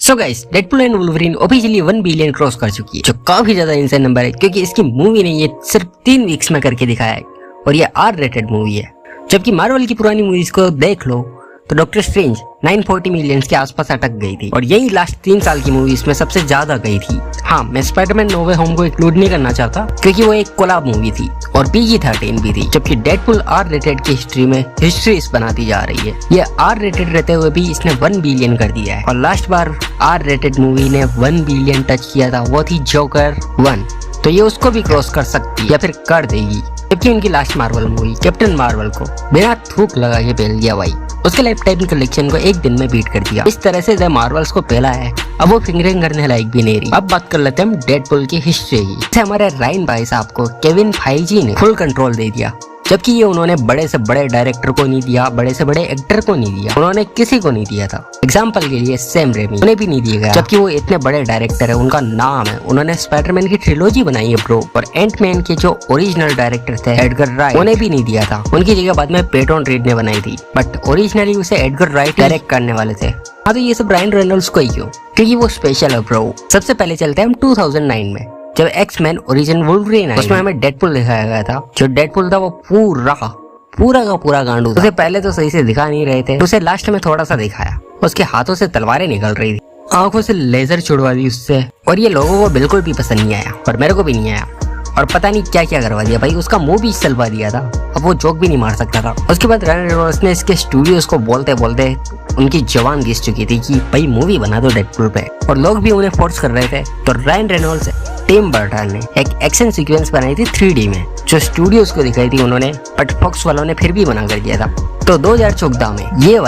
So guys, Deadpool and Wolverine officially 1 billion cross कर चुकी है, जो काफी ज्यादा इंसान नंबर है क्योंकि इसकी मूवी ने ये सिर्फ 3 वीक्स में करके दिखाया है और ये आर रेटेड मूवी है। जबकि मार्वल की पुरानी मूवीज को देख लो तो डॉक्टर स्ट्रेंज 940 मिलियंस के आसपास अटक गई थी और यही लास्ट 3 साल की मूवीज में सबसे ज्यादा गई थी। हाँ, मैं स्पाइडरमैन नो वे होम को इंक्लूड नहीं करना चाहता क्योंकि वो एक कोलैब मूवी थी और PG-13 भी थी। जबकि डेडपूल आर रेटेड की हिस्ट्री में हिस्ट्री बनाती जा रही है। ये आर रेटेड रहते हुए भी इसने 1 बिलियन कर दिया है और लास्ट बार आर रेटेड मूवी ने 1 बिलियन टच किया था, वो थी जोकर 1। तो ये उसको भी क्रॉस कर सकती है या फिर कर देगी। जबकि उनकी last Marvel movie captain Marvel को बिना थूक लगा के पेल दिया भाई। उसके लाइफ टाइम कलेक्शन को एक दिन में बीट कर दिया। इस तरह से द मार्वल्स को पहला है, अब वो फिंगरिंग करने लायक भी नहीं रही। अब बात कर लेते हैं हम डेडपूल की हिस्ट्री की। जैसे हमारे रायन भाई साहब को केविन फाइजी ने फुल कंट्रोल दे दिया, जबकि ये उन्होंने बड़े से बड़े डायरेक्टर को नहीं दिया, बड़े से बड़े एक्टर को नहीं दिया, उन्होंने किसी को नहीं दिया था। एग्जाम्पल के लिए सैम रेमी, उन्हें भी नहीं दिया गया, जबकि वो इतने बड़े डायरेक्टर है, उनका नाम है, उन्होंने स्पाइडरमैन की ट्रिलॉजी बनाई है ब्रो। और एंटमैन के जो ओरिजिनल डायरेक्टर थे एडगर राइट, उन्हें भी नहीं दिया था, उनकी जगह बाद में पेटन रीड ने बनाई थी, बट ओरिजिनली उसे एडगर राइट डायरेक्ट करने वाले थे। हाँ, तो ये सब रायन रेनॉल्ड्स को ही क्यों? क्योंकि वो स्पेशल है ब्रो। सबसे पहले चलते हैं हम 2009 में, जब एक्स-मैन ओरिजिन वुल्वरीन आई, उसमें हमें डेडपूल दिखाया गया था। जो डेडपूल था वो पूरा का पूरा गांडू था। उसे पहले तो सही से दिखा नहीं रहे थे, उसे लास्ट में थोड़ा सा दिखाया, उसके हाथों से तलवारें निकल रही थी, आंखों से लेजर छुड़वा दी उससे, और ये लोगों को बिल्कुल भी पसंद नहीं आया और मेरे को भी नहीं आया। और पता नहीं क्या क्या करवा दिया भाई, उसका मुंह भी चलवा दिया था, अब वो जोक भी नहीं मार सकता था। उसके बाद रायन रेनॉल्ड्स ने इसके स्टूडियोज को बोलते बोलते उनकी जवान घिस चुकी थी कि भाई मूवी बना दो डेडपूल पे, और लोग भी उन्हें फोर्स कर रहे थे। तो रायन रेनॉल्ड्स टिम बर्टन ने एक एक्शन सीक्वेंस बनाई थी 3D में, जो स्टूडियोज को दिखाई थी उन्होंने, बट फॉक्स वालों ने फिर भी मना कर दिया था। तो 2014 में ये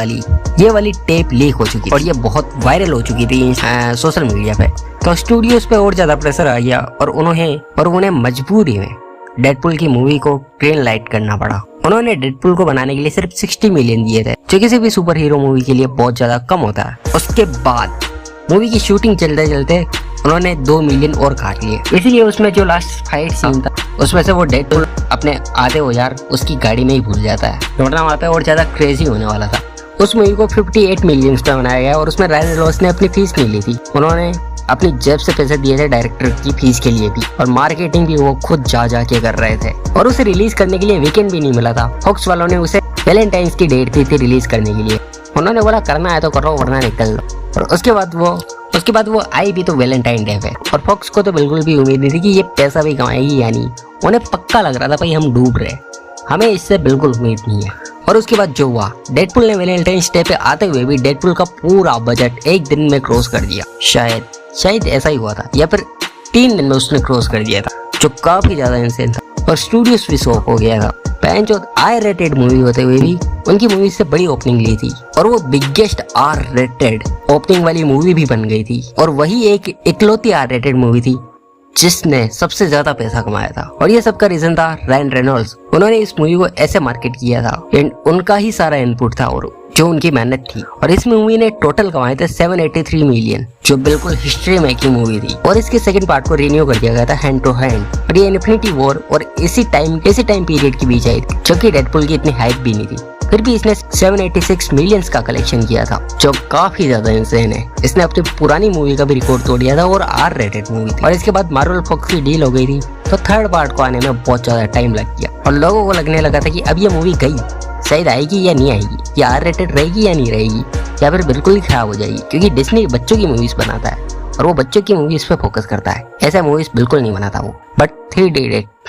वाली टेप लीक हो चुकी और ये बहुत वायरल हो चुकी थी सोशल मीडिया पे। तो स्टूडियोज पे और ज्यादा प्रेशर आ गया और उन्हें मजबूरी में डेडपूल की मूवी को ग्रीन लाइट करना पड़ा। उन्होंने डेडपूल को बनाने के लिए सिर्फ 60 मिलियन दिए थे, जो किसी भी सुपर हीरो मूवी के लिए बहुत ज्यादा कम होता है। उसके बाद मूवी की शूटिंग चलते चलते उन्होंने 2 मिलियन और काट लिए, इसलिए उसमें जो लास्ट फाइट सीन था उसमें से वो डेडपूल अपने आधे औजार उसकी गाड़ी में ही भूल जाता है, वरना वहाँ पे और ज्यादा क्रेजी होने वाला था। उस मूवी को 58 मिलियन पे बनाया गया और उसमें रायन रेनॉल्ड्स ने अपनी फीस नहीं ली थी, उन्होंने अपनी जेब से पैसे दिए थे डायरेक्टर की फीस के लिए भी, और मार्केटिंग भी वो खुद जा के कर रहे थे। और उसे रिलीज करने के लिए वीकेंड भी नहीं मिला था, फॉक्स वालों ने उसे वैलेंटाइंस की डेट दी थी रिलीज करने के लिए। उन्होंने बोला करना है तो करो वरना निकल लो, और उसके बाद वो आई भी तो वैलेंटाइन डे पे। और फॉक्स को तो बिल्कुल भी उम्मीद नहीं थी कि ये पैसा भी कमाएगी या नहीं, उन्हें पक्का लग रहा था भाई हम डूब रहे, हमें इससे बिल्कुल उम्मीद नहीं है। और उसके बाद जो हुआ, डेडपूल ने वैलेंटाइंस डे पे आते हुए भी डेडपूल का पूरा बजट एक दिन में क्रॉस कर दिया। शायद ऐसा ही हुआ था, या फिर 3 दिन में उसने क्रॉस कर दिया था, जो काफी ज्यादा इंसेन था। और स्टूडियोज भी शॉक हो गया था, जो आर रेटेड मूवी होते हुए भी उनकी मूवी से बड़ी ओपनिंग ली थी, और वो बिगेस्ट आर रेटेड ओपनिंग वाली मूवी भी बन गई थी। और वही एक इकलौती आर रेटेड मूवी थी जिसने सबसे ज्यादा पैसा कमाया था, और ये सबका रीजन था रायन रेनॉल्ड्स। उन्होंने इस मूवी को ऐसे मार्केट किया था एंड उनका ही सारा इनपुट था और जो उनकी मेहनत थी। और इस मूवी ने टोटल कमाए थे 783 मिलियन, जो बिल्कुल हिस्ट्री मेकिंग मूवी थी। और इसके सेकंड पार्ट को रिन्यू कर दिया गया था हैंड टू हैंड, और ये इन्फिनिटी वॉर और इसी टाइम पीरियड के बीच आई थी, जबकि डेडपूल की इतनी हाइप भी नहीं थी। फिर भी इसने 786 मिलियंस का कलेक्शन किया था, जो काफी ज्यादा इंसेन है। इसने अपनी पुरानी मूवी का भी रिकॉर्ड तोड़ दिया था और आर रेटेड मूवी थी। और इसके बाद मार्वल फॉक्स की डील हो गई थी, तो थर्ड पार्ट को आने में बहुत ज्यादा टाइम लग गया और लोगों को लगने लगा था कि अब ये मूवी गई, शायद आएगी या नहीं आएगी, या आर रेटेड रहेगी या नहीं रहेगी, या फिर बिल्कुल ही खराब हो जाएगी। क्योंकि डिज्नी बच्चों की मूवीज बनाता है और वो बच्चों की मूवीज पे फोकस करता है, ऐसा मूवीज बिल्कुल नहीं बनाता वो। बट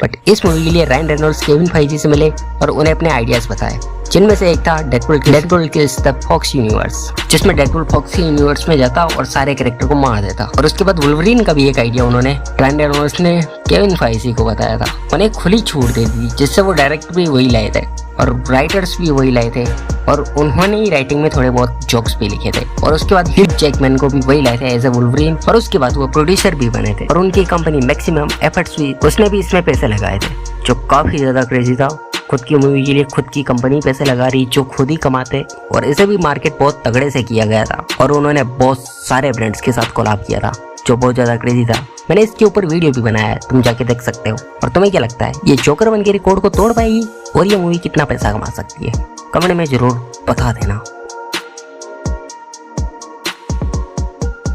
बट इस मूवी के लिए रायन रेनॉल्ड्स केविन फाइजी से मिले और उन्हें अपने आइडियाज बताए, जिनमें से एक था Deadpool kills the Fox universe, जिसमें डेडपूल फॉक्स यूनिवर्स में जाता और सारे कैरेक्टर को मार देता। और उसके बाद वुल्वरीन का भी एक आइडिया उन्होंने रायन रेनॉल्ड्स ने केविन फाइजी को बताया था, उन्हें खुली छूट दे दी, जिससे वो डायरेक्ट भी वही लाए थे और राइटर्स भी वही लाए थे, और उन्होंने ही राइटिंग में थोड़े बहुत जोक्स भी लिखे थे। और उसके बाद ह्यू जैकमैन को भी वही लाए थे एज ए वुल्वरीन, और उसके बाद वो प्रोड्यूसर भी बने थे, और उनकी कंपनी मैक्सिमम एफर्ट्स भी, उसने भी इसमें पैसे लगाए थे, जो काफी ज्यादा क्रेजी था। खुद की मूवी के लिए खुद की कंपनी पैसे लगा रही, जो खुद ही कमाते, और इसे भी मार्केट बहुत तगड़े से किया गया था। और उन्होंने बहुत सारे ब्रांड्स के साथ कोलैब किया था, जो बहुत ज्यादा क्रेजी था। मैंने इसके ऊपर वीडियो भी बनाया है, तुम जाके देख सकते हो। और तुम्हें क्या लगता है, ये जोकर 1 के रिकॉर्ड को तोड़ पाएगी और ये मूवी कितना पैसा कमा सकती है? कमेंट में जरूर बता देना।